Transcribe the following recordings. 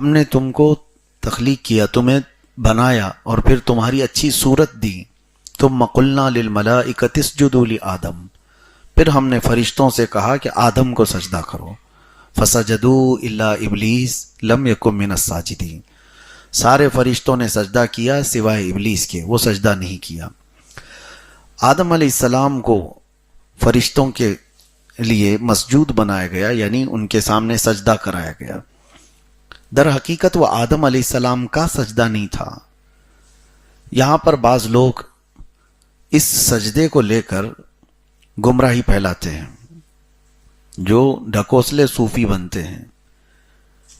ہم نے تم کو تخلیق کیا، تمہیں بنایا اور پھر تمہاری اچھی صورت دی. ثم قلنا للملائکۃ اسجدوا لآدم، پھر ہم نے فرشتوں سے کہا کہ آدم کو سجدہ کرو. فسجدوا الا ابلیس لم یکن من الساجدین، سارے فرشتوں نے سجدہ کیا سوائے ابلیس کے، وہ سجدہ نہیں کیا. آدم علیہ السلام کو فرشتوں کے لیے مسجود بنایا گیا، یعنی ان کے سامنے سجدہ کرایا گیا. در حقیقت وہ آدم علیہ السلام کا سجدہ نہیں تھا. یہاں پر بعض لوگ اس سجدے کو لے کر گمراہی پھیلاتے ہیں، جو ڈھکوسلے صوفی بنتے ہیں،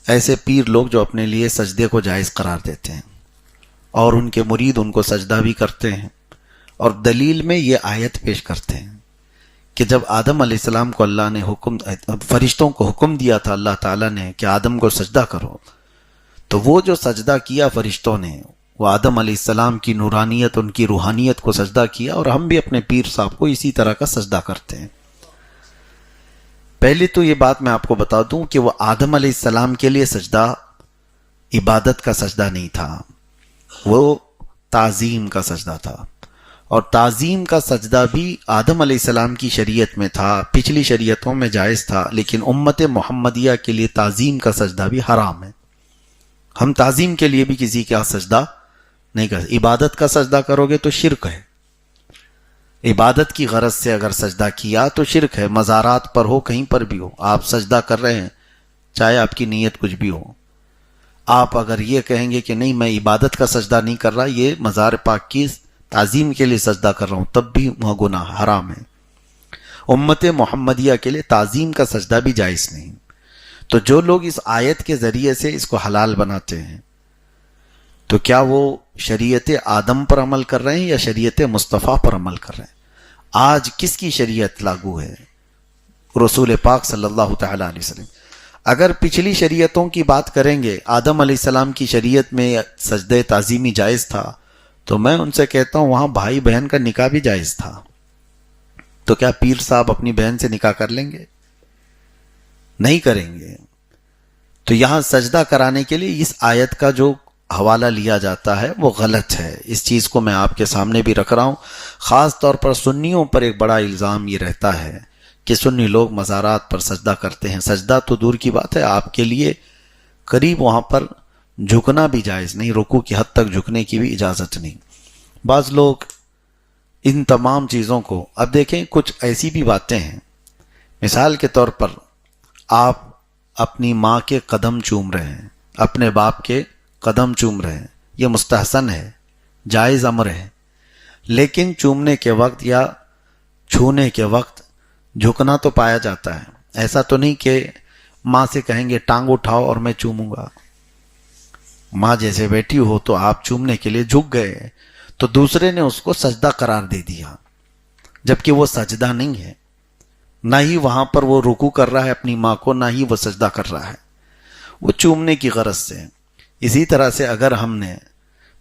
ایسے پیر لوگ جو اپنے لیے سجدے کو جائز قرار دیتے ہیں، اور ان کے مرید ان کو سجدہ بھی کرتے ہیں، اور دلیل میں یہ آیت پیش کرتے ہیں کہ جب آدم علیہ السلام کو اللہ نے فرشتوں کو حکم دیا تھا اللہ تعالیٰ نے کہ آدم کو سجدہ کرو، تو وہ جو سجدہ کیا فرشتوں نے، وہ آدم علیہ السلام کی نورانیت، ان کی روحانیت کو سجدہ کیا، اور ہم بھی اپنے پیر صاحب کو اسی طرح کا سجدہ کرتے ہیں. پہلے تو یہ بات میں آپ کو بتا دوں کہ وہ آدم علیہ السلام کے لیے سجدہ عبادت کا سجدہ نہیں تھا، وہ تعظیم کا سجدہ تھا. اور تعظیم کا سجدہ بھی آدم علیہ السلام کی شریعت میں تھا، پچھلی شریعتوں میں جائز تھا، لیکن امت محمدیہ کے لیے تعظیم کا سجدہ بھی حرام ہے. ہم تعظیم کے لیے بھی کسی کا سجدہ نہیں کرتے. عبادت کا سجدہ کرو گے تو شرک ہے، عبادت کی غرض سے اگر سجدہ کیا تو شرک ہے. مزارات پر ہو، کہیں پر بھی ہو، آپ سجدہ کر رہے ہیں، چاہے آپ کی نیت کچھ بھی ہو. آپ اگر یہ کہیں گے کہ نہیں میں عبادت کا سجدہ نہیں کر رہا، یہ مزار پاک کی تعظیم کے لیے سجدہ کر رہا ہوں، تب بھی وہ گناہ حرام ہے. امت محمدیہ کے لیے تعظیم کا سجدہ بھی جائز نہیں. تو جو لوگ اس آیت کے ذریعے سے اس کو حلال بناتے ہیں، تو کیا وہ شریعت آدم پر عمل کر رہے ہیں یا شریعت مصطفیٰ پر عمل کر رہے ہیں؟ آج کس کی شریعت لاگو ہے؟ رسول پاک صلی اللہ تعالی علیہ وسلم. اگر پچھلی شریعتوں کی بات کریں گے، آدم علیہ السلام کی شریعت میں سجدہ تعظیمی جائز تھا، تو میں ان سے کہتا ہوں وہاں بھائی بہن کا نکاح بھی جائز تھا. تو کیا پیر صاحب اپنی بہن سے نکاح کر لیں گے؟ نہیں کریں گے. تو یہاں سجدہ کرانے کے لیے اس آیت کا جو حوالہ لیا جاتا ہے وہ غلط ہے. اس چیز کو میں آپ کے سامنے بھی رکھ رہا ہوں. خاص طور پر سنیوں پر ایک بڑا الزام یہ رہتا ہے کہ سنی لوگ مزارات پر سجدہ کرتے ہیں. سجدہ تو دور کی بات ہے، آپ کے لیے قریب وہاں پر جھکنا بھی جائز نہیں، رکوع کی حد تک جھکنے کی بھی اجازت نہیں. بعض لوگ ان تمام چیزوں کو، اب دیکھیں کچھ ایسی بھی باتیں ہیں، مثال کے طور پر آپ اپنی ماں کے قدم چوم رہے ہیں، اپنے باپ کے قدم چوم رہے ہیں، یہ مستحسن ہے، جائز امر ہے. لیکن چومنے کے وقت یا چھونے کے وقت جھکنا تو پایا جاتا ہے. ایسا تو نہیں کہ ماں سے کہیں گے ٹانگ اٹھاؤ اور میں چوموں گا. ماں جیسے بیٹھی ہو تو آپ چومنے کے لیے جھک گئے، تو دوسرے نے اس کو سجدہ قرار دے دیا، جبکہ وہ سجدہ نہیں ہے. نہ ہی وہاں پر وہ رکوع کر رہا ہے اپنی ماں کو، نہ ہی وہ سجدہ کر رہا ہے، وہ چومنے کی غرض سے. اسی طرح سے اگر ہم نے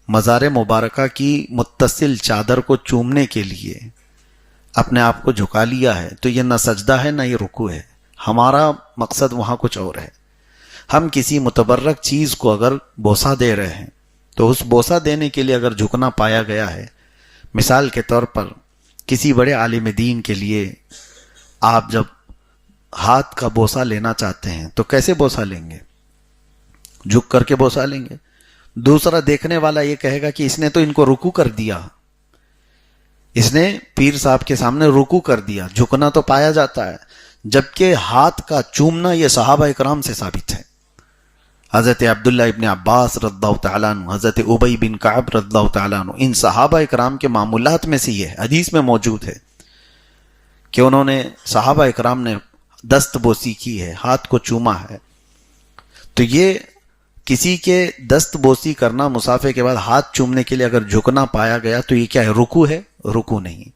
مزار مبارکہ کی متصل چادر کو چومنے کے لیے اپنے آپ کو جھکا لیا ہے، تو یہ نہ سجدہ ہے نہ یہ رکوع ہے. ہمارا مقصد وہاں کچھ اور ہے. ہم کسی متبرک چیز کو اگر بوسہ دے رہے ہیں، تو اس بوسہ دینے کے لیے اگر جھکنا پایا گیا ہے، مثال کے طور پر کسی بڑے عالم دین کے لیے آپ جب ہاتھ کا بوسہ لینا چاہتے ہیں تو کیسے بوسہ لیں گے؟ جھک کر کے بوسہ لیں گے. دوسرا دیکھنے والا یہ کہے گا کہ اس نے تو ان کو رکوع کر دیا، اس نے پیر صاحب کے سامنے رکوع کر دیا. جھکنا تو پایا جاتا ہے، جبکہ ہاتھ کا چومنا یہ صحابہ اکرام سے ثابت ہے. حضرت عبداللہ ابن عباس رضی اللہ تعالیٰ عنہ، حضرت ابی بن کعب رضی اللہ تعالیٰ عنہ، ان صحابہ اکرام کے معمولات میں سے یہ حدیث میں موجود ہے کہ انہوں نے، صحابہ اکرام نے دست بوسی کی ہے، ہاتھ کو چوما ہے. تو یہ کسی کے دست بوسی کرنا، مصافحے کے بعد ہاتھ چومنے کے لیے اگر جھکنا پایا گیا تو یہ کیا ہے؟ رکوع ہے؟ رکوع نہیں.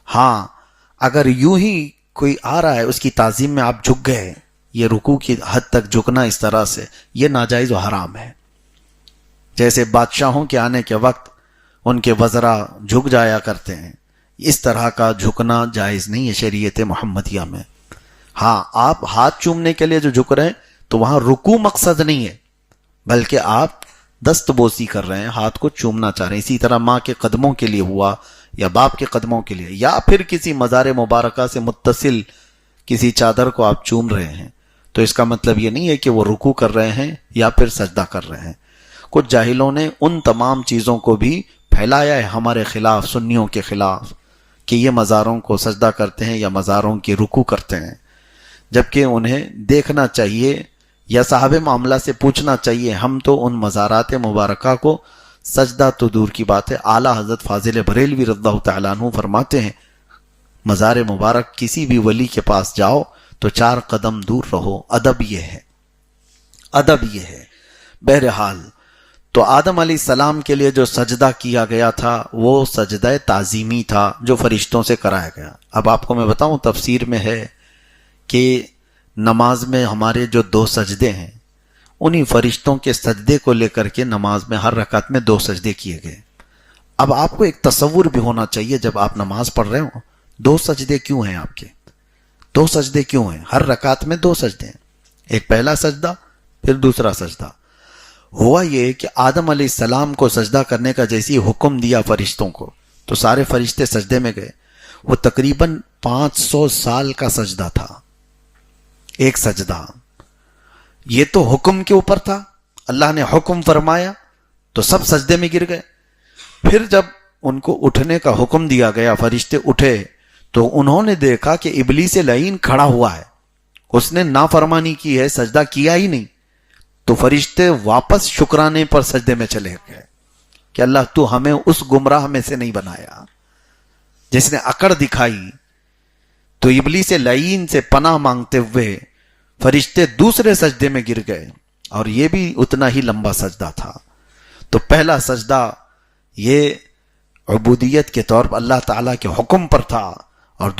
ہاں اگر یوں ہی کوئی آ رہا ہے اس کی تعظیم میں آپ جھک گئے، یہ رکوع کی حد تک جھکنا اس طرح سے، یہ ناجائز و حرام ہے. جیسے بادشاہوں کے آنے کے وقت ان کے وزراء جھک جایا کرتے ہیں، اس طرح کا جھکنا جائز نہیں ہے شریعت محمدیہ میں. ہاں آپ ہاتھ چومنے کے لیے جو جھک رہے ہیں تو وہاں رکوع مقصد نہیں ہے، بلکہ آپ دست بوسی کر رہے ہیں، ہاتھ کو چومنا چاہ رہے ہیں. اسی طرح ماں کے قدموں کے لیے ہوا یا باپ کے قدموں کے لیے، یا پھر کسی مزار مبارکہ سے متصل کسی چادر کو آپ چوم رہے ہیں، تو اس کا مطلب یہ نہیں ہے کہ وہ رکوع کر رہے ہیں یا پھر سجدہ کر رہے ہیں. کچھ جاہلوں نے ان تمام چیزوں کو بھی پھیلایا ہے ہمارے خلاف، سنیوں کے خلاف، کہ یہ مزاروں کو سجدہ کرتے ہیں یا مزاروں کی رکوع کرتے ہیں، جبکہ انہیں دیکھنا چاہیے یا صاحب معاملہ سے پوچھنا چاہیے. ہم تو ان مزارات مبارکہ کو سجدہ تو دور کی بات ہے، اعلیٰ حضرت فاضل بریلوی رضی اللہ تعالیٰ عنہ فرماتے ہیں مزار مبارک کسی بھی ولی کے پاس جاؤ تو 4 قدم دور رہو. ادب یہ ہے، ادب یہ ہے. بہرحال تو آدم علیہ السلام کے لیے جو سجدہ کیا گیا تھا وہ سجدہ تعظیمی تھا جو فرشتوں سے کرایا گیا. اب آپ کو میں بتاؤں، تفسیر میں ہے کہ نماز میں ہمارے جو 2 سجدے ہیں، انہی فرشتوں کے سجدے کو لے کر کے نماز میں ہر رکعت میں 2 سجدے کیے گئے. اب آپ کو ایک تصور بھی ہونا چاہیے جب آپ نماز پڑھ رہے ہوں، 2 سجدے کیوں ہیں آپ کے؟ 2 سجدے کیوں ہیں؟ ہر رکعت میں 2 سجدے ہیں، ایک پہلا سجدہ پھر دوسرا سجدہ. ہوا یہ کہ آدم علیہ السلام کو سجدہ کرنے کا جیسی حکم دیا فرشتوں کو تو سارے فرشتے سجدے میں گئے. وہ تقریباً 500 سال کا سجدہ تھا، ایک سجدہ. یہ تو حکم کے اوپر تھا، اللہ نے حکم فرمایا تو سب سجدے میں گر گئے. پھر جب ان کو اٹھنے کا حکم دیا گیا، فرشتے اٹھے تو انہوں نے دیکھا کہ ابلیس لعین کھڑا ہوا ہے، اس نے نافرمانی کی ہے، سجدہ کیا ہی نہیں. تو فرشتے واپس شکرانے پر سجدے میں چلے گئے کہ اللہ تو ہمیں اس گمراہ میں سے نہیں بنایا جس نے اکڑ دکھائی. تو ابلیس لعین سے پناہ مانگتے ہوئے فرشتے دوسرے سجدے میں گر گئے، اور یہ بھی اتنا ہی لمبا سجدہ تھا. تو پہلا سجدہ یہ عبودیت کے طور پر اللہ تعالیٰ کے حکم پر تھا، اور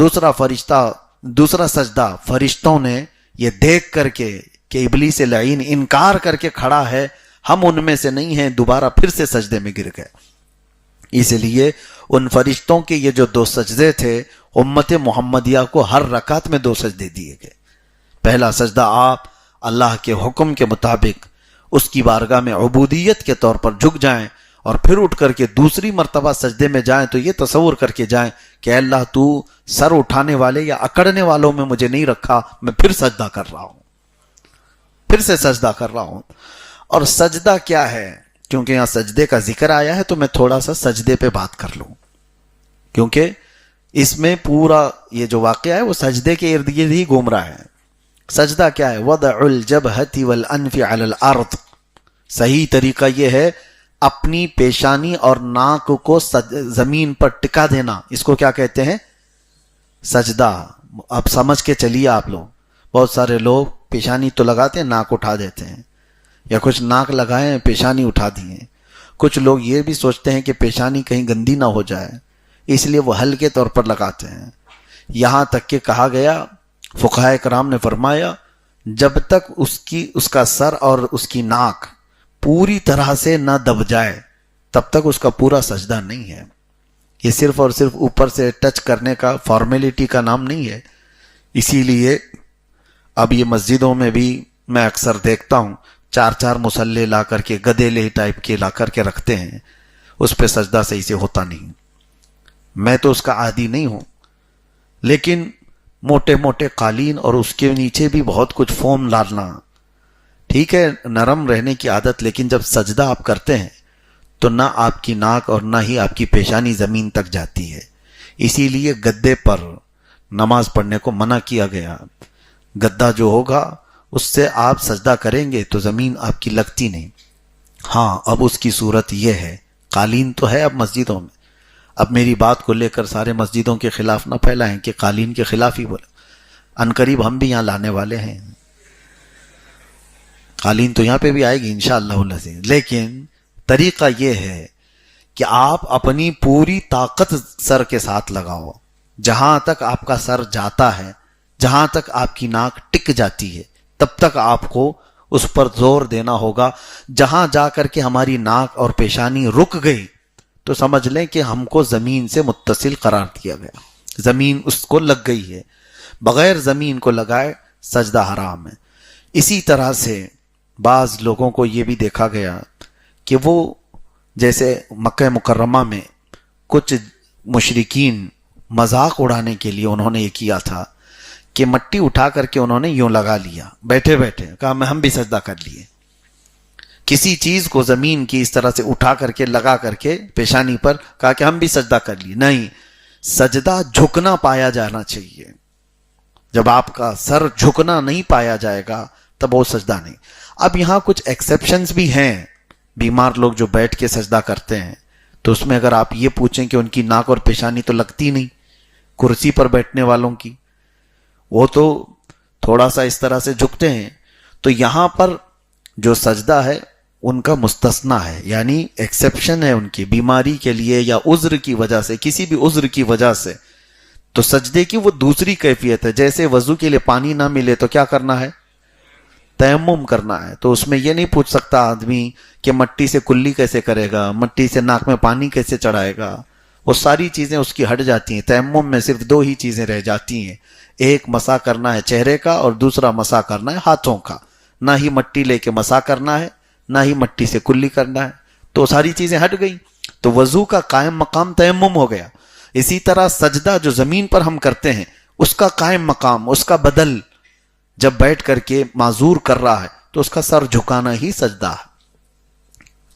دوسرا سجدہ فرشتوں نے یہ دیکھ کر کے کہ ابلیس لعین انکار کر کے کھڑا ہے، ہم ان میں سے نہیں ہیں، دوبارہ پھر سے سجدے میں گر گئے. اس لیے ان فرشتوں کے یہ جو 2 سجدے تھے، امت محمدیہ کو ہر رکعت میں 2 سجدے دیے گئے. پہلا سجدہ آپ اللہ کے حکم کے مطابق اس کی بارگاہ میں عبودیت کے طور پر جھک جائیں، اور پھر اٹھ کر کے دوسری مرتبہ سجدے میں جائیں تو یہ تصور کر کے جائیں کہ اللہ تو سر اٹھانے والے یا اکڑنے والوں میں مجھے نہیں رکھا، میں پھر سجدہ کر رہا ہوں، پھر سے سجدہ کر رہا ہوں. اور سجدہ کیا ہے؟ کیونکہ یہاں سجدے کا ذکر آیا ہے تو میں تھوڑا سا سجدے پہ بات کر لوں، کیونکہ اس میں پورا یہ جو واقعہ ہے وہ سجدے کے ارد گرد ہی گھوم رہا ہے. سجدہ کیا ہے؟ وضع الجبہۃ والانف علی الارض. صحیح طریقہ یہ ہے اپنی پیشانی اور ناک کو زمین پر ٹکا دینا. اس کو کیا کہتے ہیں؟ سجدہ. اب سمجھ کے چلیے آپ لوگ، بہت سارے لوگ پیشانی تو لگاتے ہیں، ناک اٹھا دیتے ہیں، یا کچھ ناک لگائیں پیشانی اٹھا دیے. کچھ لوگ یہ بھی سوچتے ہیں کہ پیشانی کہیں گندی نہ ہو جائے، اس لیے وہ ہلکے طور پر لگاتے ہیں. یہاں تک کہ کہا گیا، فقہاء کرام نے فرمایا، جب تک اس کا سر اور اس کی ناک پوری طرح سے نہ دب جائے تب تک اس کا پورا سجدہ نہیں ہے. یہ صرف اور صرف اوپر سے ٹچ کرنے کا فارمیلٹی کا نام نہیں ہے. اسی لیے اب یہ مسجدوں میں بھی میں اکثر دیکھتا ہوں 4 مصلے لا کر کے گدیلے ٹائپ کے لا کر کے رکھتے ہیں، اس پہ سجدہ صحیح سے ہوتا نہیں. میں تو اس کا عادی نہیں ہوں، لیکن موٹے موٹے قالین اور اس کے نیچے بھی بہت کچھ فوم ڈالنا ٹھیک ہے، نرم رہنے کی عادت، لیکن جب سجدہ آپ کرتے ہیں تو نہ آپ کی ناک اور نہ ہی آپ کی پیشانی زمین تک جاتی ہے. اسی لیے گدے پر نماز پڑھنے کو منع کیا گیا. گدا جو ہوگا اس سے آپ سجدہ کریں گے تو زمین آپ کی لگتی نہیں. ہاں اب اس کی صورت یہ ہے، قالین تو ہے اب مسجدوں میں. اب میری بات کو لے کر سارے مسجدوں کے خلاف نہ پھیلائیں کہ قالین کے خلاف ہی بولے. عنقریب ہم بھی یہاں لانے والے ہیں، قالین تو یہاں پہ بھی آئے گی انشاءاللہ العزیز. لیکن طریقہ یہ ہے کہ آپ اپنی پوری طاقت سر کے ساتھ لگاؤ، جہاں تک آپ کا سر جاتا ہے، جہاں تک آپ کی ناک ٹک جاتی ہے تب تک آپ کو اس پر زور دینا ہوگا. جہاں جا کر کے ہماری ناک اور پیشانی رک گئی تو سمجھ لیں کہ ہم کو زمین سے متصل قرار دیا گیا، زمین اس کو لگ گئی ہے. بغیر زمین کو لگائے سجدہ حرام ہے. اسی طرح سے بعض لوگوں کو یہ بھی دیکھا گیا کہ وہ جیسے مکہ مکرمہ میں کچھ مشرکین مذاق اڑانے کے لیے انہوں نے یہ کیا تھا کہ مٹی اٹھا کر کے انہوں نے یوں لگا لیا بیٹھے بیٹھے، کہا میں ہم بھی سجدہ کر لیے. کسی چیز کو زمین کی اس طرح سے اٹھا کر کے لگا کر کے پیشانی پر کہا کہ ہم بھی سجدہ کر لیے. نہیں، سجدہ جھکنا پایا جانا چاہیے. جب آپ کا سر جھکنا نہیں پایا جائے گا تب وہ سجدہ نہیں. اب یہاں کچھ ایکسیپشنز بھی ہیں. بیمار لوگ جو بیٹھ کے سجدہ کرتے ہیں تو اس میں اگر آپ یہ پوچھیں کہ ان کی ناک اور پیشانی تو لگتی نہیں، کرسی پر بیٹھنے والوں کی وہ تو تھوڑا سا اس طرح سے جھکتے ہیں، تو یہاں پر جو سجدہ ہے ان کا مستثنا ہے، یعنی ایکسیپشن ہے ان کی بیماری کے لیے یا عذر کی وجہ سے، کسی بھی عذر کی وجہ سے. تو سجدے کی وہ دوسری کیفیت ہے. جیسے وضو کے لیے پانی نہ ملے تو کیا کرنا ہے؟ تیمم کرنا ہے. تو اس میں یہ نہیں پوچھ سکتا آدمی کہ مٹی سے کلی کیسے کرے گا، مٹی سے ناک میں پانی کیسے چڑھائے گا. وہ ساری چیزیں اس کی ہٹ جاتی ہیں. تیمم میں صرف دو ہی چیزیں رہ جاتی ہیں، ایک مسح کرنا ہے چہرے کا اور دوسرا مسح کرنا ہے ہاتھوں کا. نہ ہی مٹی لے کے مسح کرنا ہے، نہ ہی مٹی سے کلی کرنا ہے. تو ساری چیزیں ہٹ گئیں. تو وضو کا قائم مقام تیمم ہو گیا. اسی طرح سجدہ جو زمین پر ہم کرتے ہیں اس کا قائم مقام، اس کا بدل جب بیٹھ کر کے معذور کر رہا ہے تو اس کا سر جھکانا ہی سجدہ ہے.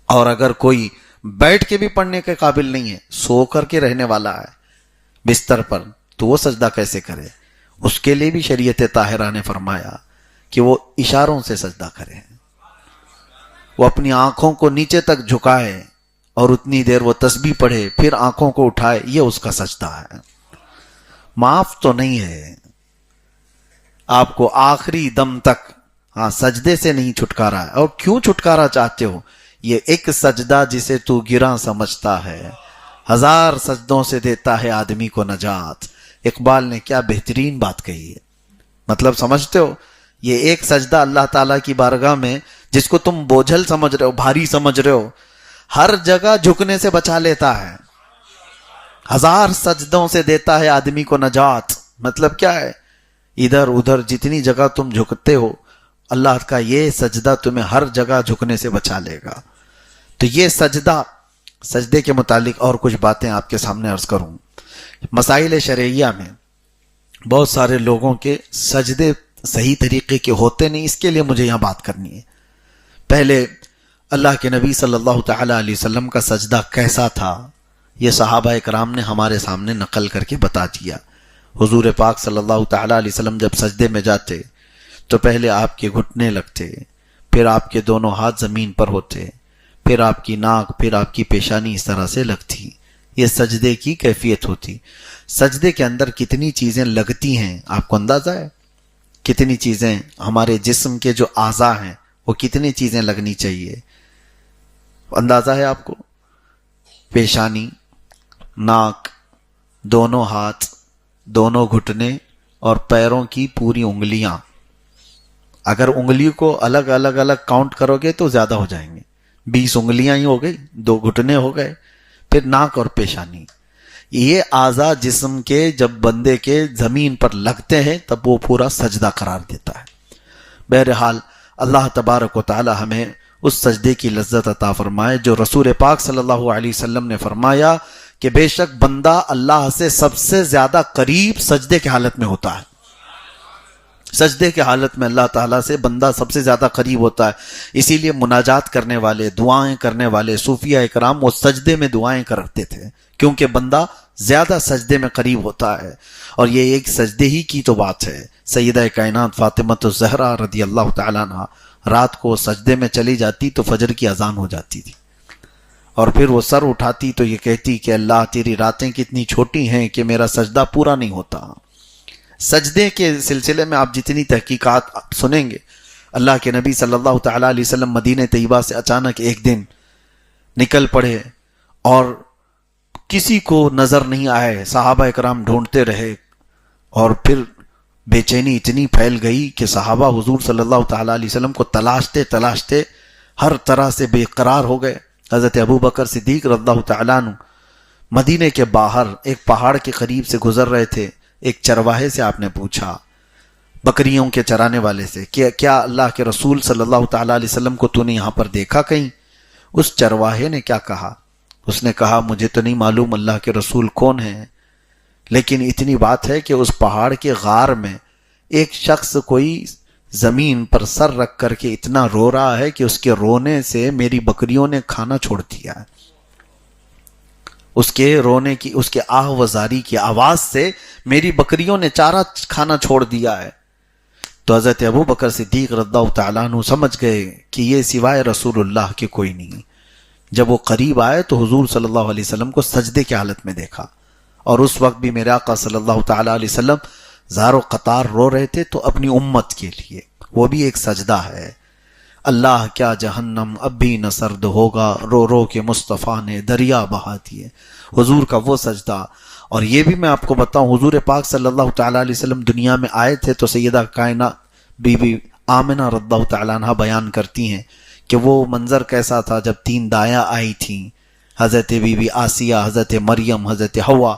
اور اگر کوئی بیٹھ کے بھی پڑھنے کے قابل نہیں ہے، سو کر کے رہنے والا ہے بستر پر، تو وہ سجدہ کیسے کرے؟ اس کے لیے بھی شریعت طاہرہ نے فرمایا کہ وہ اشاروں سے سجدہ کرے. وہ اپنی آنکھوں کو نیچے تک جھکائے اور اتنی دیر وہ تسبیح پڑھے، پھر آنکھوں کو اٹھائے، یہ اس کا سجدہ ہے. معاف تو نہیں ہے آپ کو آخری دم تک. ہاں، سجدے سے نہیں چھٹکارا ہے. اور کیوں چھٹکارا چاہتے ہو؟ یہ ایک سجدہ جسے تو گراں سمجھتا ہے، ہزار سجدوں سے دیتا ہے آدمی کو نجات. اقبال نے کیا بہترین بات کہی ہے. مطلب سمجھتے ہو، یہ ایک سجدہ اللہ تعالیٰ کی بارگاہ میں جس کو تم بوجھل سمجھ رہے ہو، بھاری سمجھ رہے ہو، ہر جگہ جھکنے سے بچا لیتا ہے. ہزار سجدوں سے دیتا ہے آدمی کو نجات. مطلب کیا ہے؟ ادھر ادھر جتنی جگہ تم جھکتے ہو، اللہ کا یہ سجدہ تمہیں ہر جگہ جھکنے سے بچا لے گا. تو یہ سجدے کے متعلق اور کچھ باتیں آپ کے سامنے عرض کروں. مسائل شرعیہ میں بہت سارے لوگوں کے سجدے صحیح طریقے کے ہوتے نہیں، اس کے لیے مجھے یہاں بات کرنی ہے. پہلے اللہ کے نبی صلی اللہ تعالی علیہ وسلم کا سجدہ کیسا تھا، یہ صحابہ اکرام نے ہمارے سامنے نقل کر کے بتا دیا. حضور پاک صلی اللہ تعالی علیہ وسلم جب سجدے میں جاتے تو پہلے آپ کے گھٹنے لگتے، پھر آپ کے دونوں ہاتھ زمین پر ہوتے، پھر آپ کی ناک، پھر آپ کی پیشانی اس طرح سے لگتی. یہ سجدے کی کیفیت ہوتی. سجدے کے اندر کتنی چیزیں لگتی ہیں آپ کو اندازہ ہے؟ کتنی چیزیں ہمارے جسم کے جو اعضاء ہیں وہ کتنی چیزیں لگنی چاہیے؟ اندازہ ہے آپ کو؟ پیشانی، ناک، دونوں ہاتھ، دونوں گھٹنے اور پیروں کی پوری انگلیاں. اگر انگلی کو الگ الگ کاؤنٹ کرو گے تو زیادہ ہو جائیں گے. 20 انگلیاں ہی ہو گئی، 2 گھٹنے ہو گئے، پھر ناک اور پیشانی. یہ اعضاء جسم کے جب بندے کے زمین پر لگتے ہیں تب وہ پورا سجدہ قرار دیتا ہے. بہرحال اللہ تبارک و تعالی ہمیں اس سجدے کی لذت عطا فرمائے جو رسول پاک صلی اللہ علیہ وسلم نے فرمایا کہ بے شک بندہ اللہ سے سب سے زیادہ قریب سجدے کی حالت میں ہوتا ہے. سجدے کی حالت میں اللہ تعالیٰ سے بندہ سب سے زیادہ قریب ہوتا ہے. اسی لیے مناجات کرنے والے، دعائیں کرنے والے صوفیہ اکرام وہ سجدے میں دعائیں کرتے تھے، کیونکہ بندہ زیادہ سجدے میں قریب ہوتا ہے. اور یہ ایک سجدے ہی کی تو بات ہے. سیدہ کائنات فاطمۃ الزہرا رضی اللہ تعالیٰ عنہا رات کو سجدے میں چلی جاتی تو فجر کی اذان ہو جاتی تھی، اور پھر وہ سر اٹھاتی تو یہ کہتی کہ اللہ تیری راتیں کتنی چھوٹی ہیں کہ میرا سجدہ پورا نہیں ہوتا. سجدے کے سلسلے میں آپ جتنی تحقیقات سنیں گے. اللہ کے نبی صلی اللہ تعالیٰ علیہ وسلم مدینہ طیبہ سے اچانک ایک دن نکل پڑے اور کسی کو نظر نہیں آئے. صحابہ اکرام ڈھونڈتے رہے اور پھر بے چینی اتنی پھیل گئی کہ صحابہ حضور صلی اللہ تعالیٰ علیہ وسلم کو تلاشتے تلاشتے ہر طرح سے بے قرار ہو گئے. حضرت ابوبکر صدیق رضی اللہ تعالیٰ عنہ مدینے کے باہر ایک پہاڑ کے قریب سے گزر رہے تھے. ایک چرواہے سے آپ نے پوچھا بکریوں کے چرانے والے سے کہ کیا اللہ کے رسول صلی اللہ تعالی علیہ وسلم کو تو نے یہاں پر دیکھا کہیں؟ اس چرواہے نے کیا کہا؟ اس نے کہا مجھے تو نہیں معلوم اللہ کے رسول کون ہیں، لیکن اتنی بات ہے کہ اس پہاڑ کے غار میں ایک شخص کوئی زمین پر سر رکھ کر کے اتنا رو رہا ہے کہ اس کے رونے سے میری بکریوں نے کھانا چھوڑ دیا ہے، اس کے رونے کی، اس کے آہ و زاری کی آواز سے میری بکریوں نے چارہ کھانا چھوڑ دیا ہے۔ تو حضرت ابو بکر صدیق رضی اللہ تعالیٰ عنہ سمجھ گئے کہ یہ سوائے رسول اللہ کے کوئی نہیں۔ جب وہ قریب آئے تو حضور صلی اللہ علیہ وسلم کو سجدے کی حالت میں دیکھا، اور اس وقت بھی میرے آقا صلی اللہ تعالیٰ علیہ وسلم زار و قطار رو رہے تھے، تو اپنی امت کے لیے وہ بھی ایک سجدہ ہے۔ اللہ کیا جہنم اب بھی نہ سرد ہوگا، رو رو کے مصطفیٰ نے دریا بہا دیے، حضور کا وہ سجدہ۔ اور یہ بھی میں آپ کو بتاؤں، حضور پاک صلی اللہ تعالیٰ علیہ وسلم دنیا میں آئے تھے تو سیدہ کائنات بی بی آمنہ رضی اللہ تعالیٰ عنہ بیان کرتی ہیں کہ وہ منظر کیسا تھا جب 3 دایاں آئی تھیں، حضرت بی بی آسیہ، حضرت مریم، حضرت حوا،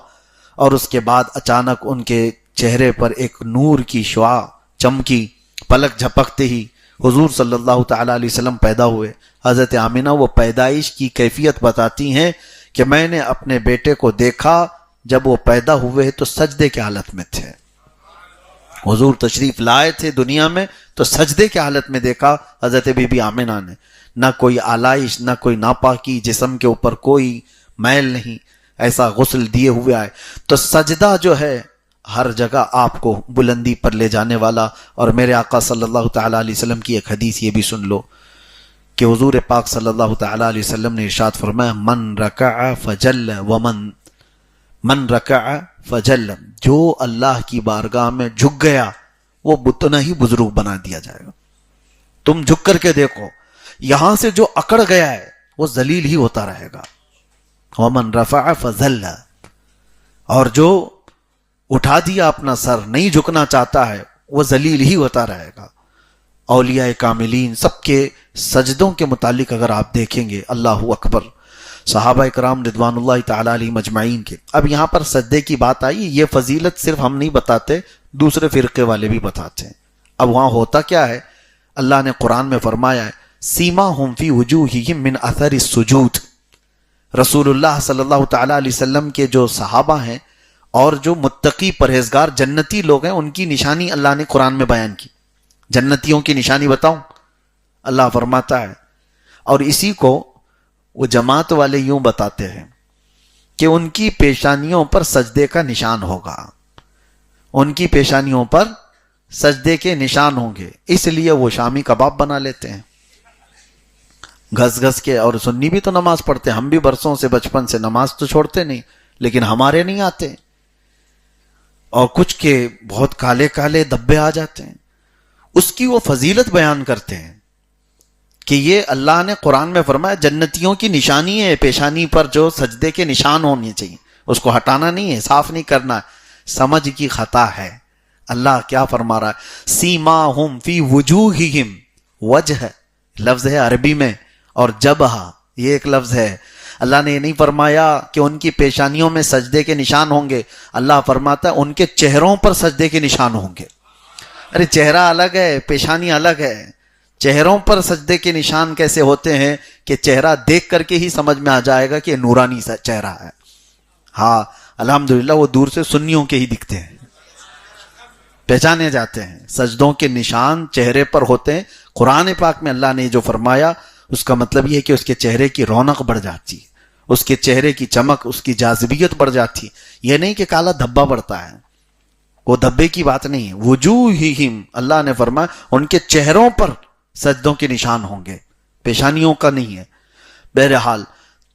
اور اس کے بعد اچانک ان کے چہرے پر ایک نور کی شعاع چمکی، پلک جھپکتے ہی حضور صلی اللہ تعالیٰ علیہ وسلم پیدا ہوئے۔ حضرت آمنہ وہ پیدائش کی کیفیت بتاتی ہیں کہ میں نے اپنے بیٹے کو دیکھا جب وہ پیدا ہوئے تو سجدے کی حالت میں تھے، حضور تشریف لائے تھے دنیا میں تو سجدے کی حالت میں دیکھا حضرت بی بی آمنہ نے، نہ کوئی آلائش، نہ کوئی ناپاکی، جسم کے اوپر کوئی میل نہیں، ایسا غسل دیے ہوئے آئے۔ تو سجدہ جو ہے ہر جگہ آپ کو بلندی پر لے جانے والا۔ اور میرے آقا صلی اللہ تعالیٰ علیہ وسلم کی ایک حدیث یہ بھی سن لو کہ حضور پاک صلی اللہ تعالیٰ علیہ وسلم نے ارشاد فرمایا من رکع فجل من رکع فجل، جو اللہ کی بارگاہ میں جھک گیا وہ اتنا ہی بزرگ بنا دیا جائے گا۔ تم جھک کر کے دیکھو، یہاں سے جو اکڑ گیا ہے وہ ذلیل ہی ہوتا رہے گا۔ ومن رفع فذل، اور جو اٹھا دیا اپنا سر، نہیں جھکنا چاہتا ہے، وہ ذلیل ہی ہوتا رہے گا۔ اولیاء کاملین سب کے سجدوں کے متعلق اگر آپ دیکھیں گے، اللہ اکبر، صحابہ کرام رضوان اللہ تعالی علیہم اجمعین کے۔ اب یہاں پر سجدے کی بات آئی، یہ فضیلت صرف ہم نہیں بتاتے، دوسرے فرقے والے بھی بتاتے ہیں۔ اب وہاں ہوتا کیا ہے، اللہ نے قرآن میں فرمایا ہے سیماہم فی وجوہہم من اثر السجود۔ رسول اللہ صلی اللہ تعالی علیہ وسلم کے جو صحابہ ہیں اور جو متقی پرہیزگار جنتی لوگ ہیں، ان کی نشانی اللہ نے قرآن میں بیان کی۔ جنتیوں کی نشانی بتاؤں، اللہ فرماتا ہے، اور اسی کو وہ جماعت والے یوں بتاتے ہیں کہ ان کی پیشانیوں پر سجدے کا نشان ہوگا، ان کی پیشانیوں پر سجدے کے نشان ہوں گے، اس لیے وہ شامی کباب بنا لیتے ہیں گھس گھس کے۔ اور سنی بھی تو نماز پڑھتے ہیں، ہم بھی برسوں سے بچپن سے نماز تو چھوڑتے نہیں، لیکن ہمارے نہیں آتے، اور کچھ کے بہت کالے کالے دبے آ جاتے ہیں۔ اس کی وہ فضیلت بیان کرتے ہیں کہ یہ اللہ نے قرآن میں فرمایا جنتیوں کی نشانی ہے، پیشانی پر جو سجدے کے نشان ہونے چاہیے، اس کو ہٹانا نہیں ہے، صاف نہیں کرنا ہے، سمجھ کی خطا ہے۔ اللہ کیا فرما رہا ہے، سیماہم فی وجوہہم، وجہ لفظ ہے عربی میں، اور جبہہ یہ ایک لفظ ہے۔ اللہ نے یہ نہیں فرمایا کہ ان کی پیشانیوں میں سجدے کے نشان ہوں گے، اللہ فرماتا ہے ان کے چہروں پر سجدے کے نشان ہوں گے۔ ارے چہرہ الگ ہے، پیشانی الگ ہے، چہروں پر سجدے کے نشان کیسے ہوتے ہیں کہ چہرہ دیکھ کر کے ہی سمجھ میں آ جائے گا کہ نورانی سا چہرہ ہے۔ ہاں الحمدللہ وہ دور سے سنیوں کے ہی دکھتے ہیں، پہچانے جاتے ہیں، سجدوں کے نشان چہرے پر ہوتے ہیں۔ قرآن پاک میں اللہ نے جو فرمایا اس کا مطلب یہ ہے کہ اس کے چہرے کی رونق بڑھ جاتی ہے، اس کے چہرے کی چمک، اس کی جاذبیت بڑھ جاتی ہے۔ یہ نہیں کہ کالا دھبا بڑھتا ہے، وہ دھبے کی بات نہیں ہے۔ وجوہہم، اللہ نے فرمایا ان کے چہروں پر سجدوں کے نشان ہوں گے، پیشانیوں کا نہیں ہے۔ بہرحال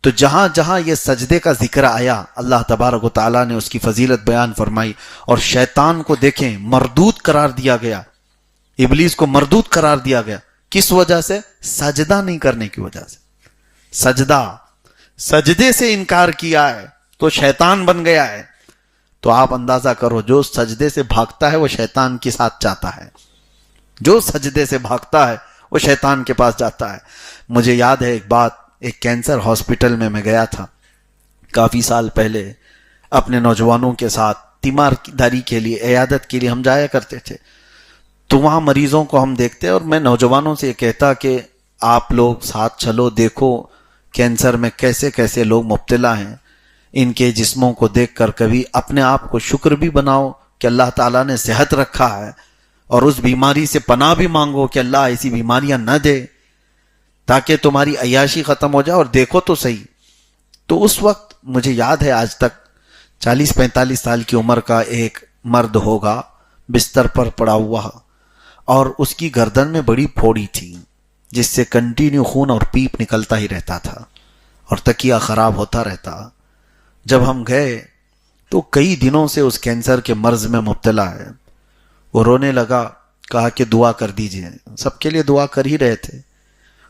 تو جہاں جہاں یہ سجدے کا ذکر آیا، اللہ تبارک و تعالیٰ نے اس کی فضیلت بیان فرمائی۔ اور شیطان کو دیکھیں مردود قرار دیا گیا، ابلیس کو مردود قرار دیا گیا، کس وجہ سے؟ سجدہ نہیں کرنے کی وجہ سے۔ سجدے سے انکار کیا ہے تو شیطان بن گیا ہے۔ تو آپ اندازہ کرو، جو سجدے سے بھاگتا ہے وہ شیطان کے ساتھ جاتا ہے، جو سجدے سے بھاگتا ہے وہ شیطان کے پاس جاتا ہے۔ مجھے یاد ہے ایک بات، ایک کینسر ہاسپٹل میں گیا تھا کافی سال پہلے، اپنے نوجوانوں کے ساتھ تیمارداری کے لیے، عیادت کے لیے ہم جایا کرتے تھے۔ تو وہاں مریضوں کو ہم دیکھتے ہیں، اور میں نوجوانوں سے یہ کہتا کہ آپ لوگ ساتھ چلو، دیکھو کینسر میں کیسے کیسے لوگ مبتلا ہیں، ان کے جسموں کو دیکھ کر کبھی اپنے آپ کو شکر بھی بناؤ کہ اللہ تعالیٰ نے صحت رکھا ہے، اور اس بیماری سے پناہ بھی مانگو کہ اللہ ایسی بیماریاں نہ دے تاکہ تمہاری عیاشی ختم ہو جائے، اور دیکھو تو صحیح۔ تو اس وقت مجھے یاد ہے آج تک 40-45 سال کی عمر کا ایک مرد ہوگا بستر پر پڑا ہوا، اور اس کی گردن میں بڑی پھوڑی تھی جس سے کنٹینیو خون اور پیپ نکلتا ہی رہتا تھا، اور تکیہ خراب ہوتا رہتا۔ جب ہم گئے تو کئی دنوں سے اس کینسر کے مرض میں مبتلا ہے۔ وہ رونے لگا، کہا کہ دعا کر دیجئے، سب کے لیے دعا کر ہی رہے تھے۔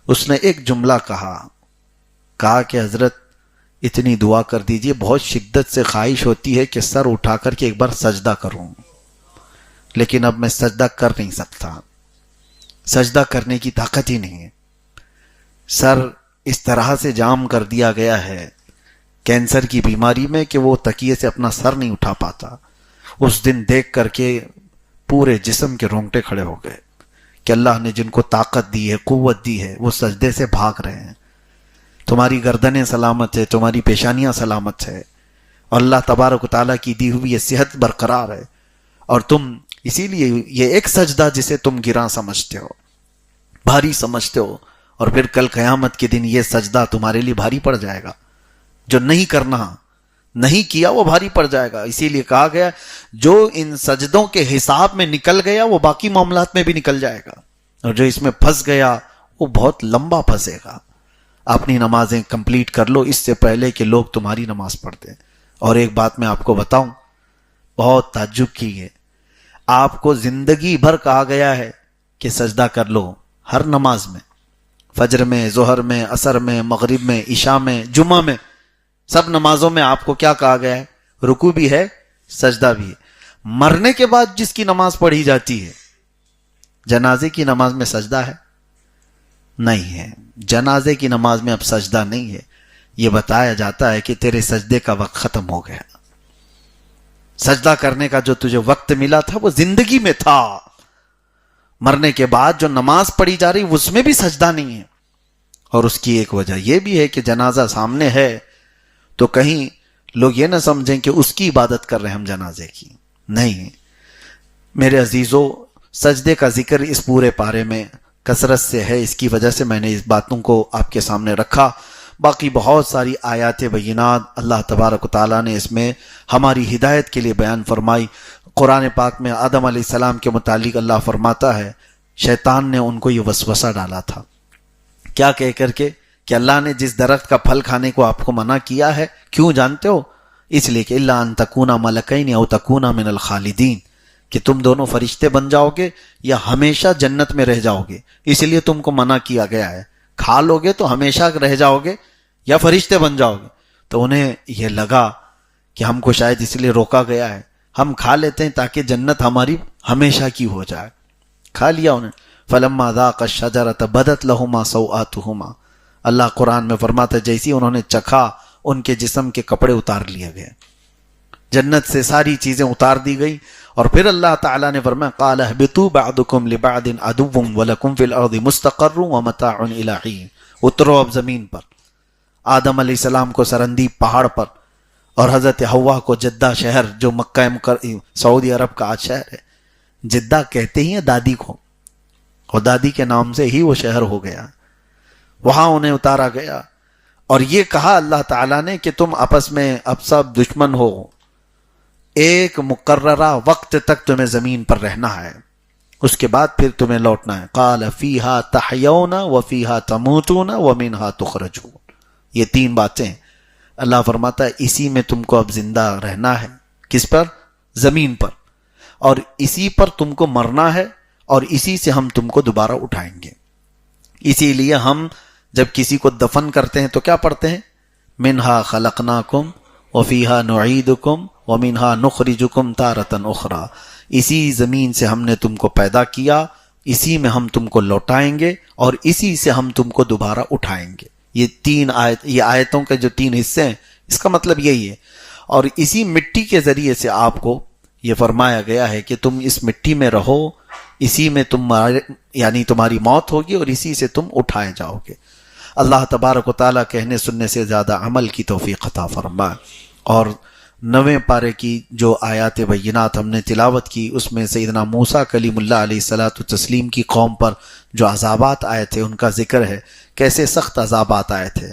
اس نے ایک جملہ کہا کہ حضرت اتنی دعا کر دیجئے، بہت شدت سے خواہش ہوتی ہے کہ سر اٹھا کر کے ایک بار سجدہ کروں، لیکن اب میں سجدہ کر نہیں سکتا، سجدہ کرنے کی طاقت ہی نہیں ہے۔ سر اس طرح سے جام کر دیا گیا ہے کینسر کی بیماری میں کہ وہ تکیے سے اپنا سر نہیں اٹھا پاتا۔ اس دن دیکھ کر کے پورے جسم کے رونگٹے کھڑے ہو گئے کہ اللہ نے جن کو طاقت دی ہے، قوت دی ہے، وہ سجدے سے بھاگ رہے ہیں۔ تمہاری گردنیں سلامت ہے، تمہاری پیشانیاں سلامت ہے، اور اللہ تبارک و تعالیٰ کی دی ہوئی یہ صحت برقرار ہے، اور تم اسی لیے یہ ایک سجدہ جسے تم گراں سمجھتے ہو، بھاری سمجھتے ہو، اور پھر کل قیامت کے دن یہ سجدہ تمہارے لیے بھاری پڑ جائے گا۔ جو نہیں کرنا، نہیں کیا، وہ بھاری پڑ جائے گا۔ اسی لیے کہا گیا جو ان سجدوں کے حساب میں نکل گیا وہ باقی معاملات میں بھی نکل جائے گا، اور جو اس میں پھنس گیا وہ بہت لمبا پھنسے گا۔ اپنی نمازیں کمپلیٹ کر لو اس سے پہلے کہ لوگ تمہاری نماز پڑھتے ہیں۔ اور ایک بات میں آپ کو بتاؤں، بہت تعجب کی ہے، آپ کو زندگی بھر کہا گیا ہے کہ سجدہ کر لو، ہر نماز میں، فجر میں، ظہر میں، عصر میں، مغرب میں، عشاء میں، جمعہ میں، سب نمازوں میں آپ کو کیا کہا گیا ہے؟ رکوع بھی ہے، سجدہ بھی ہے۔ مرنے کے بعد جس کی نماز پڑھی جاتی ہے، جنازے کی نماز میں سجدہ ہے؟ نہیں ہے۔ جنازے کی نماز میں اب سجدہ نہیں ہے، یہ بتایا جاتا ہے کہ تیرے سجدے کا وقت ختم ہو گیا، سجدہ کرنے کا جو تجھے وقت ملا تھا وہ زندگی میں تھا، مرنے کے بعد جو نماز پڑھی جا رہی اس میں بھی سجدہ نہیں ہے۔ اور اس کی ایک وجہ یہ بھی ہے کہ جنازہ سامنے ہے تو کہیں لوگ یہ نہ سمجھیں کہ اس کی عبادت کر رہے ہیں ہم جنازے کی، نہیں۔ میرے عزیزو، سجدے کا ذکر اس پورے پارے میں کثرت سے ہے، اس کی وجہ سے میں نے اس باتوں کو آپ کے سامنے رکھا۔ باقی بہت ساری آیات بینات اللہ تبارک و تعالیٰ نے اس میں ہماری ہدایت کے لیے بیان فرمائی۔ قرآن پاک میں آدم علیہ السلام کے متعلق اللہ فرماتا ہے شیطان نے ان کو یہ وسوسہ ڈالا تھا، کیا کہہ کر کے کہ اللہ نے جس درخت کا پھل کھانے کو آپ کو منع کیا ہے، کیوں جانتے ہو؟ اس لیے کہ الا ان تکونا ملکین او تکونا من الخالدین، کہ تم دونوں فرشتے بن جاؤ گے یا ہمیشہ جنت میں رہ جاؤ گے، اس لیے تم کو منع کیا گیا ہے۔ کھا لو گے تو ہمیشہ رہ جاؤ گے یا فرشتے بن جاؤ گے۔ تو انہیں یہ لگا کہ ہم کو شاید اس لیے روکا گیا ہے، ہم کھا لیتے ہیں تاکہ جنت ہماری ہمیشہ کی ہو جائے۔ کھا لیا انہیں۔ فلما ذاق الشجرۃ بدت لہما سوآتہما، اللہ قرآن میں فرماتا ہے جیسی انہوں نے چکھا ان کے جسم کے کپڑے اتار لیے گئے، جنت سے ساری چیزیں اتار دی گئی۔ اور پھر اللہ تعالیٰ نے فرمایا قال اہبطوا بعضکم لبعض عدو ولکم فی الارض مستقر ومتاع الی حین، اترو اب زمین پر۔ آدم علیہ السلام کو سرندیب پہاڑ پر، اور حضرت حوا کو جدہ شہر جو مکہ سعودی عرب کا آج شہر ہے، جدہ کہتے ہی ہیں دادی کو، اور دادی کے نام سے ہی وہ شہر ہو گیا، وہاں انہیں اتارا گیا۔ اور یہ کہا اللہ تعالیٰ نے کہ تم آپس میں اب سب دشمن ہو، ایک مقررہ وقت تک تمہیں زمین پر رہنا ہے، اس کے بعد پھر تمہیں لوٹنا ہے۔ قال فیہا تحیون وفیہا تموتون ومنہا تخرجون، یہ تین باتیں اللہ فرماتا ہے اسی میں تم کو اب زندہ رہنا ہے۔ کس پر؟ زمین پر، اور اسی پر تم کو مرنا ہے، اور اسی سے ہم تم کو دوبارہ اٹھائیں گے۔ اسی لیے ہم جب کسی کو دفن کرتے ہیں تو کیا پڑھتے ہیں؟ منہا خلقناکم وفیہا نعیدکم ومنہا نخرجکم تارۃ اخری، اسی زمین سے ہم نے تم کو پیدا کیا، اسی میں ہم تم کو لوٹائیں گے، اور اسی سے ہم تم کو دوبارہ اٹھائیں گے۔ یہ تین یہ آیتوں کے جو تین حصے ہیں، اس کا مطلب یہی ہے۔ اور اسی مٹی کے ذریعے سے آپ کو یہ فرمایا گیا ہے کہ تم اس مٹی میں رہو، اسی میں یعنی تمہاری موت ہوگی اور اسی سے تم اٹھائے جاؤ گے۔ اللہ تبارک و تعالیٰ کہنے سننے سے زیادہ عمل کی توفیق عطا فرمائے۔ اور 9ویں پارے کی جو آیات بینات ہم نے تلاوت کی، اس میں سیدنا موسیٰ کلیم اللہ علیہ الصلاۃ والتسلیم کی قوم پر جو عذابات آئے تھے ان کا ذکر ہے، کیسے سخت عذابات آئے تھے۔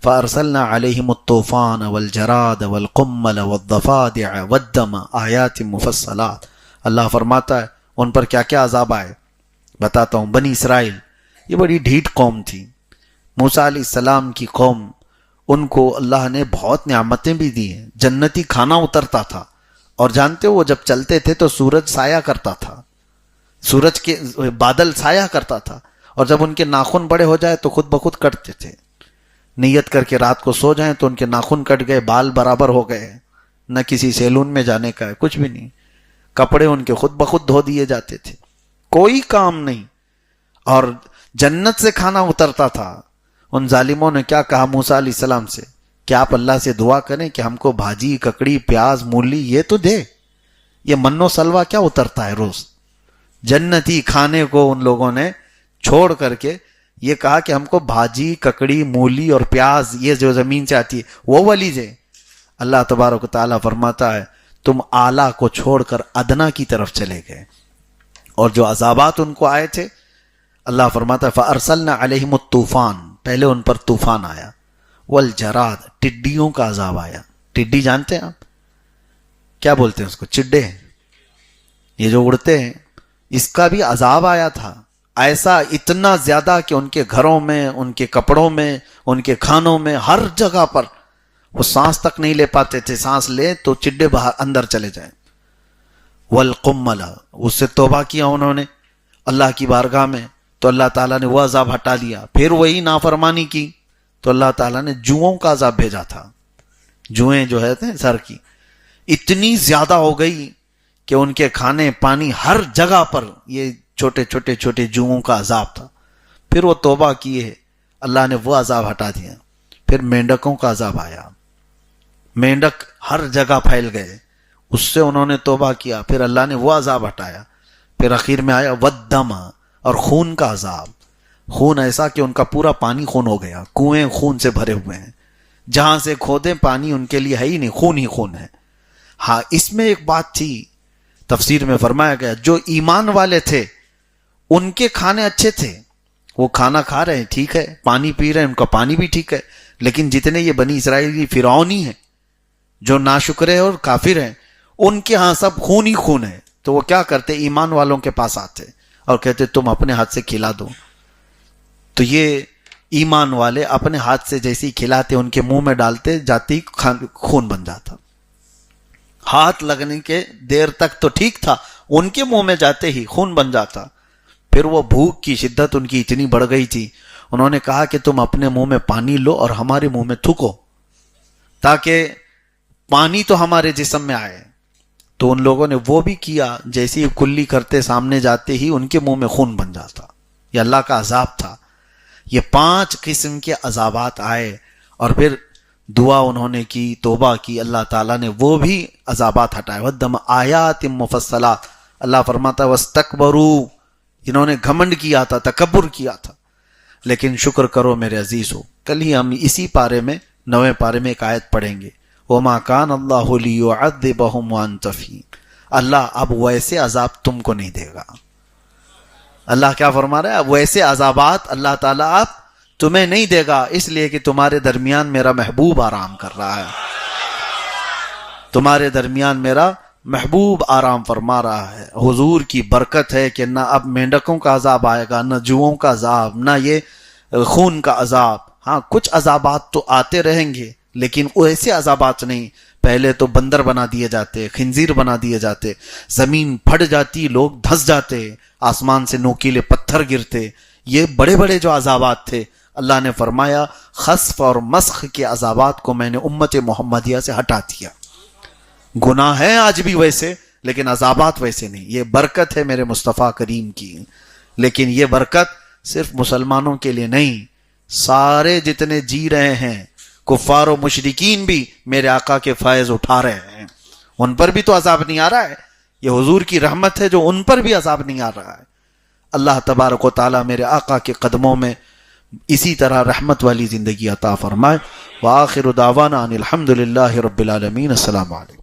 فَأَرْسَلْنَا عَلَيْهِمُ الطُّوفَانَ وَالْجَرَادَ وَالْقُمَّلَ وَالضَّفَادِعَ وَالدَّمَ آیَاتٍ مُفَصَّلَاتٍ۔ اللہ فرماتا ہے ان پر کیا کیا عذاب آئے بتاتا ہوں۔ بنی اسرائیل یہ بڑی ڈھیٹ قوم تھی، موسیٰ علیہ السلام کی قوم، ان کو اللہ نے بہت نعمتیں بھی دی ہیں، جنتی کھانا اترتا تھا، اور جانتے ہو وہ جب چلتے تھے تو سورج سایہ کرتا تھا، سورج کے بادل سایہ کرتا تھا، اور جب ان کے ناخن بڑے ہو جائے تو خود بخود کٹتے تھے۔ نیت کر کے رات کو سو جائیں تو ان کے ناخن کٹ گئے، بال برابر ہو گئے، نہ کسی سیلون میں جانے کا ہے، کچھ بھی نہیں، کپڑے ان کے خود بخود دھو دیے جاتے تھے، کوئی کام نہیں، اور جنت سے کھانا اترتا تھا۔ ان ظالموں نے کیا کہا موسیٰ علیہ السلام سے کہ آپ اللہ سے دعا کریں کہ ہم کو بھاجی، ککڑی، پیاز، مولی یہ تو دے، یہ من و سلوہ کیا اترتا ہے روز؟ جنتی کھانے کو ان لوگوں نے چھوڑ کر کے یہ کہا کہ ہم کو بھاجی، ککڑی، مولی اور پیاز یہ جو زمین سے آتی ہے وہ والی دے۔ اللہ تبارک و تعالیٰ فرماتا ہے تم اعلیٰ کو چھوڑ کر ادنا کی طرف چلے گئے، اور جو عذابات ان کو آئے تھے اللہ فرماتا ہے فَأَرْسَلْنَا عَلَيْهِمُ الطُّوفَانَ، پہلے ان پر طوفان آیا، والجراد، ٹڈیوں کا عذاب آیا۔ ٹڈی جانتے ہیں آپ کیا بولتے ہیں اس کو؟ چڈے، یہ جو اڑتے ہیں، اس کا بھی عذاب آیا تھا، ایسا اتنا زیادہ کہ ان کے گھروں میں، ان کے کپڑوں میں، ان کے کھانوں میں، ہر جگہ پر وہ سانس تک نہیں لے پاتے تھے، سانس لے تو چڈے باہر اندر چلے جائیں۔ والقمل، اس سے توبہ کیا انہوں نے اللہ کی بارگاہ میں تو اللہ تعالیٰ نے وہ عذاب ہٹا دیا، پھر وہی نافرمانی کی تو اللہ تعالیٰ نے جوؤں کا عذاب بھیجا تھا۔ جوئیں جو ہے سر کی اتنی زیادہ ہو گئی کہ ان کے کھانے پانی ہر جگہ پر یہ چھوٹے چھوٹے چھوٹے جوؤں کا عذاب تھا۔ پھر وہ توبہ کیے، اللہ نے وہ عذاب ہٹا دیا۔ پھر مینڈکوں کا عذاب آیا، مینڈک ہر جگہ پھیل گئے، اس سے انہوں نے توبہ کیا، پھر اللہ نے وہ عذاب ہٹایا۔ پھر اخیر میں آیا والدم، اور خون کا عذاب، خون ایسا کہ ان کا پورا پانی خون ہو گیا، کنویں خون سے بھرے ہوئے ہیں، جہاں سے کھودیں پانی ان کے لیے ہے ہی نہیں، خون ہی خون ہے۔ ہاں اس میں ایک بات تھی، تفسیر میں فرمایا گیا جو ایمان والے تھے ان کے کھانے اچھے تھے، وہ کھانا کھا رہے ہیں ٹھیک ہے، پانی پی رہے ہیں ان کا پانی بھی ٹھیک ہے، لیکن جتنے یہ بنی اسرائیلی فرعونی ہیں جو ناشکرے اور کافر ہیں، ان کے ہاں سب خون ہی خون ہے۔ تو وہ کیا کرتے؟ ایمان والوں کے پاس آتے اور کہتے تم اپنے ہاتھ سے کھلا دو، تو یہ ایمان والے اپنے ہاتھ سے جیسے ہی کھلاتے ان کے منہ میں ڈالتے جاتے ہی خون بن جاتا، ہاتھ لگنے کے دیر تک تو ٹھیک تھا، ان کے منہ میں جاتے ہی خون بن جاتا۔ پھر وہ بھوک کی شدت ان کی اتنی بڑھ گئی تھی، انہوں نے کہا کہ تم اپنے منہ میں پانی لو اور ہمارے منہ میں تھوکو تاکہ پانی تو ہمارے جسم میں آئے۔ تو ان لوگوں نے وہ بھی کیا، جیسے ہی کلی کرتے سامنے جاتے ہی ان کے منہ میں خون بن جاتا۔ یہ اللہ کا عذاب تھا۔ یہ 5 قسم کے عذابات آئے، اور پھر دعا انہوں نے کی، توبہ کی، اللہ تعالیٰ نے وہ بھی عذابات ہٹائے۔ وَدَّمَ آیات مفصلات، اللہ فرماتا ہے وَاسْتَكْبَرُوا، انہوں نے گھمنڈ کیا تھا، تکبر کیا تھا۔ لیکن شکر کرو میرے عزیزو، کل ہی ہم اسی پارے میں 9ویں پارے میں ایک آیت پڑھیں گے، وَمَا كَانَ اللَّهُ لِيُعَذِّبَهُمْ وَأَنْتَ فِيهِمْ، اللہ اب ویسے عذاب تم کو نہیں دے گا۔ اللہ کیا فرما رہا ہے؟ ویسے عذابات اللہ تعالیٰ اب تمہیں نہیں دے گا، اس لیے کہ تمہارے درمیان میرا محبوب آرام کر رہا ہے، تمہارے درمیان میرا محبوب آرام فرما رہا ہے۔ حضور کی برکت ہے کہ نہ اب مینڈکوں کا عذاب آئے گا، نہ جوؤں کا عذاب، نہ یہ خون کا عذاب۔ ہاں کچھ عذابات تو آتے رہیں گے لیکن ایسے عذابات نہیں۔ پہلے تو بندر بنا دیے جاتے، خنزیر بنا دیے جاتے، زمین پھٹ جاتی، لوگ دھس جاتے، آسمان سے نوکیلے پتھر گرتے، یہ بڑے بڑے جو عذابات تھے، اللہ نے فرمایا خسف اور مسخ کے عذابات کو میں نے امت محمدیہ سے ہٹا دیا۔ گناہ ہے آج بھی ویسے، لیکن عذابات ویسے نہیں۔ یہ برکت ہے میرے مصطفیٰ کریم کی، لیکن یہ برکت صرف مسلمانوں کے لیے نہیں، سارے جتنے جی رہے ہیں کفار و مشرکین بھی میرے آقا کے فیض اٹھا رہے ہیں، ان پر بھی تو عذاب نہیں آ رہا ہے۔ یہ حضور کی رحمت ہے جو ان پر بھی عذاب نہیں آ رہا ہے. اللہ تبارک و تعالی میرے آقا کے قدموں میں اسی طرح رحمت والی زندگی عطا فرمائے. وآخر دعوانا ان الحمد للہ رب العالمین. السلام علیکم.